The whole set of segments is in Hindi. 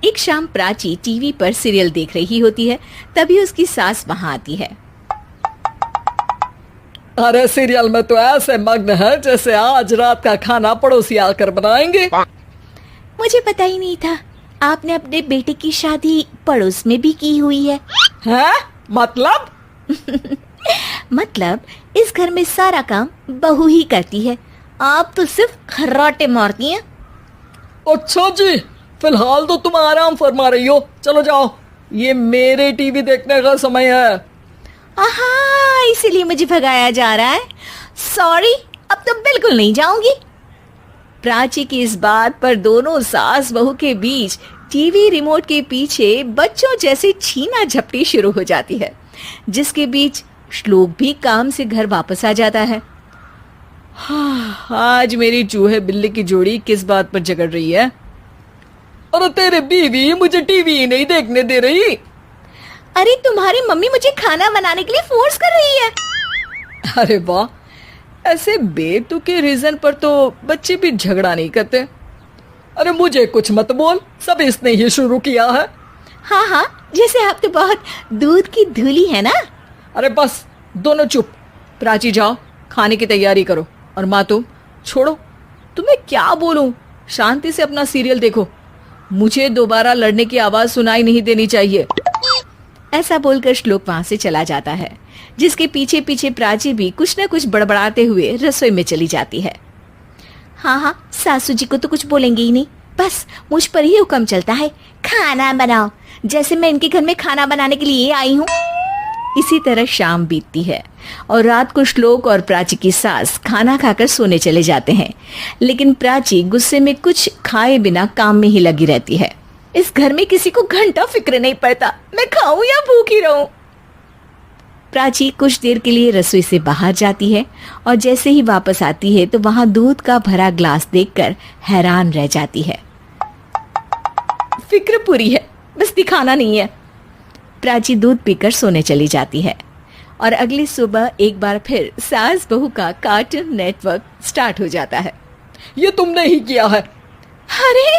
एक शाम प्राची टीवी पर सीरियल देख रही होती है। तभी उसकी सास वहां आती है। अरे सीरियल में तो ऐसे मग्न है जैसे आज रात का खाना पड़ोसी आकर बनाएंगे। मुझे पता ही नहीं था आपने अपने बेटे की शादी पड़ोस में भी की हुई है। हैं? मतलब? मतलब इस घर में सारा काम बहू ही करती है, आप तो सिर्फ खर्राटे मारती हैं। अच्छा जी, फिलहाल तो तुम आराम फरमा रही हो। चलो जाओ, ये मेरे टीवी देखने का समय है। आहा, इसीलिए मुझे भगाया जा रहा है। सॉरी, अब तो बिल्कुल नहीं जाऊंगी। प्राची की इस बात पर दोनों सास बहू के बीच टीवी रिमोट के पीछे बच्चों जैसे छीना झपटी शुरू हो जाती है, जिसके बीच श्लोक भी काम से घर वापस आ जाता है। आज मेरी चूहे बिल्ली की जोड़ी किस बात पर झगड़ रही है? अरे तेरे बीवी मुझे टीवी ही नहीं देखने दे रही। अरे तुम्हारी मम्मी मुझे खाना बनाने के लिए फोर्स कर रही है। अरे वाह, ऐसे बेतुके रीजन पर तो बच्चे भी झगड़ा नहीं करते। अरे मुझे कुछ मत बोल, सब इसने ही शुरू किया है। हाँ हाँ, जैसे आप तो बहुत दूध की धूली है ना। अरे बस, दोनों चुप। प्राची जाओ, खाने की तैयारी करो। और माँ तुम छोड़ो, तुम्हें क्या बोलूं, शांति से अपना सीरियल देखो। मुझे दोबारा लड़ने की आवाज सुनाई नहीं देनी चाहिए। ऐसा बोलकर श्लोक वहां से चला जाता है, जिसके पीछे पीछे प्राची भी कुछ न कुछ बड़बड़ाते हुए रसोई में चली जाती है। हाँ हाँ, सासू जी को तो कुछ बोलेंगे ही नहीं, बस मुझ पर ही हुक्म चलता है, खाना बनाओ, जैसे मैं इनके घर में खाना बनाने के लिए आई हूँ। इसी तरह शाम बीतती है और रात को श्लोक और प्राची की सास खाना खाकर सोने चले जाते हैं, लेकिन प्राची गुस्से में कुछ खाए बिना काम में ही लगी रहती है। इस घर में किसी को घंटा फिक्र नहीं पड़ता, मैं खाऊं या भूखी रहूं। प्राची कुछ देर के लिए रसोई से बाहर जाती है और जैसे ही वापस आती है तो वहां दूध का भरा ग्लास देखकर हैरान रह जाती है। फिक्र पूरी है, बस दिखाना नहीं है। प्राची दूध पीकर सोने चली जाती है और अगली सुबह एक बार फिर सास बहू का कार्टून नेटवर्क स्टार्ट हो जाता है। ये तुमने ही किया है। अरे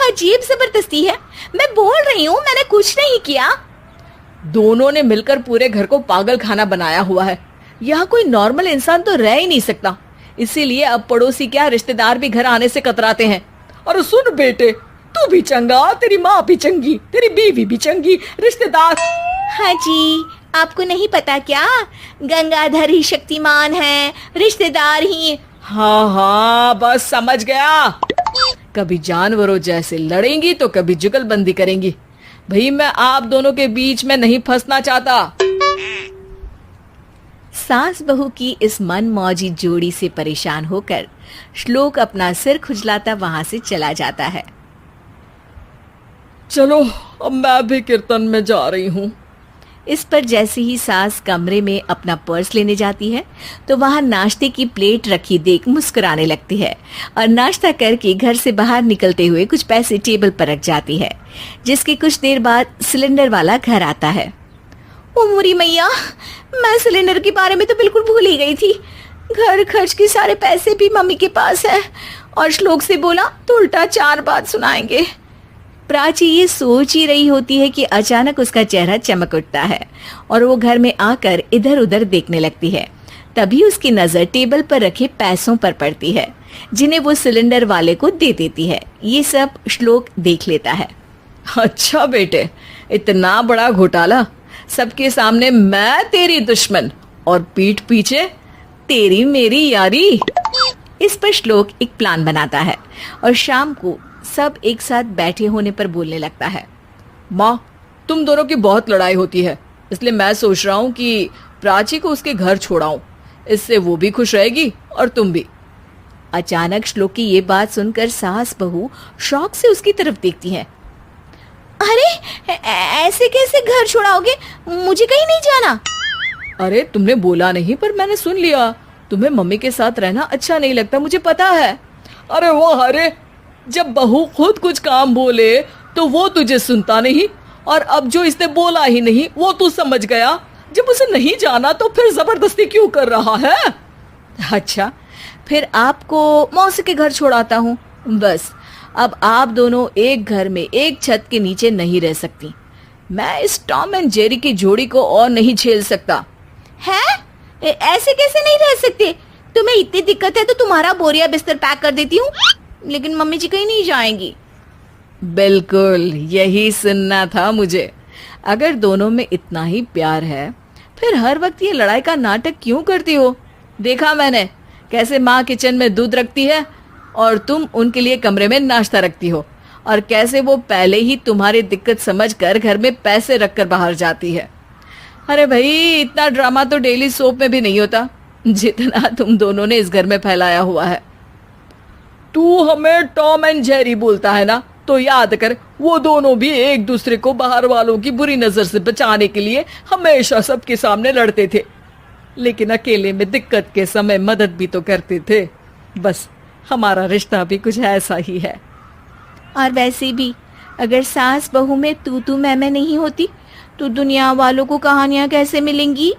अजीब जबरदस्ती है, मैं बोल रही हूँ मैंने कुछ नहीं किया। दोनों ने मिलकर पूरे घर को पागल खाना बनाया हुआ है। यहाँ कोई नॉर्मल इंसान तो रह ही नहीं सकता, इसीलिए अब पड़ोसी क्या रिश्तेदार भी घर आने से कतराते हैं। और सुन बेटे, तू भी चंगा, तेरी माँ भी चंगी, तेरी बीवी भी चंगी, रिश्तेदार। हाँ जी, आपको नहीं पता क्या, गंगाधर ही शक्तिमान है, रिश्तेदार ही। हाँ हाँ, बस समझ गया। कभी जानवरों जैसे लड़ेंगी तो कभी जुगलबंदी करेंगी। भाई मैं आप दोनों के बीच में नहीं फंसना चाहता। सास बहू की इस मनमौजी जोड़ी से परेशान होकर श्लोक अपना सिर खुजलाता वहां से चला जाता है। चलो अब मैं भी कीर्तन में जा रही हूँ। इस पर जैसे ही सास कमरे में अपना पर्स लेने जाती है तो वहां नाश्ते की प्लेट रखी देख मुस्कुराने लगती है और नाश्ता करके घर से बाहर निकलते हुए कुछ पैसे टेबल पर रख जाती है, जिसके कुछ देर बाद सिलेंडर वाला घर आता है। ओ मोरी मैया, मैं सिलेंडर के बारे में तो बिल्कुल भूल ही गई थी। घर खर्च के सारे पैसे भी मम्मी के पास है और श्लोक से बोला तो उल्टा 4 बात सुनाएंगे। प्राची ये सोच ही रही होती है कि अचानक उसका चेहरा चमक उठता है और वो घर में आकर इधर उधर देखने लगती है। तभी उसकी नजर टेबल पर रखे पैसों पर पड़ती है, जिन्हें वो सिलेंडर वाले को दे देती है। ये सब श्लोक देख लेता है। अच्छा बेटे, इतना बड़ा घोटाला, सबके सामने मैं तेरी दुश्मन और पीठ पीछे तेरी मेरी यारी। इस पर श्लोक एक प्लान बनाता है और शाम को सब एक साथ बैठे होने पर बोलने लगता है। माँ, तुम दोनों की बहुत लड़ाई होती है, इसलिए मैं सोच रहा हूँ कि प्राची को उसके घर छोड़ाऊं। इससे वो भी खुश रहेगी और तुम भी। अचानक श्लोक की ये बात सुनकर सास बहू शौक से उसकी तरफ देखती हैं। अरे ऐसे कैसे घर छोड़ाओगे, मुझे कहीं नहीं जाना। अरे तुमने बोला नहीं पर मैंने सुन लिया, तुम्हें मम्मी के साथ रहना अच्छा नहीं लगता, मुझे पता है। अरे वो अरे, जब बहू खुद कुछ काम बोले तो वो तुझे सुनता नहीं, और अब जो इसने बोला ही नहीं वो तू समझ गया। जब उसे नहीं जाना तो फिर जबरदस्ती क्यों कर रहा है? अच्छा, फिर आपको मौसी के घर छोड़ाता हूँ। बस अब आप दोनों एक घर में एक छत के नीचे नहीं रह सकती। मैं इस टॉम एंड जेरी की जोड़ी को और नहीं झेल सकता। है? ऐसे कैसे नहीं रह सकते? तुम्हें इतनी दिक्कत है तो तुम्हारा बोरिया बिस्तर पैक कर देती हूँ, लेकिन मम्मी जी कहीं नहीं जाएंगी। बिल्कुल यही सुनना था मुझे। अगर दोनों में इतना ही प्यार है फिर हर वक्त ये लड़ाई का नाटक क्यों करती हो? देखा मैंने कैसे माँ किचन में दूध रखती है और तुम उनके लिए कमरे में नाश्ता रखती हो, और कैसे वो पहले ही तुम्हारी दिक्कत समझकर घर में पैसे रखकर बाहर जाती है। अरे भाई, इतना ड्रामा तो डेली सोप में भी नहीं होता जितना तुम दोनों ने इस घर में फैलाया हुआ है। तू हमें टॉम एंड जेरी बोलता है ना, तो याद कर वो दोनों भी एक दूसरे को बाहर वालों की बुरी नजर से बचाने के लिए हमेशा सबके सामने लड़ते थे, लेकिन अकेले में दिक्कत के समय मदद भी तो करते थे। बस हमारा रिश्ता भी कुछ ऐसा ही है। और वैसे भी अगर सास बहू में तू मैं नहीं होती तो दुनिया वालों को कहानियां कैसे मिलेंगी?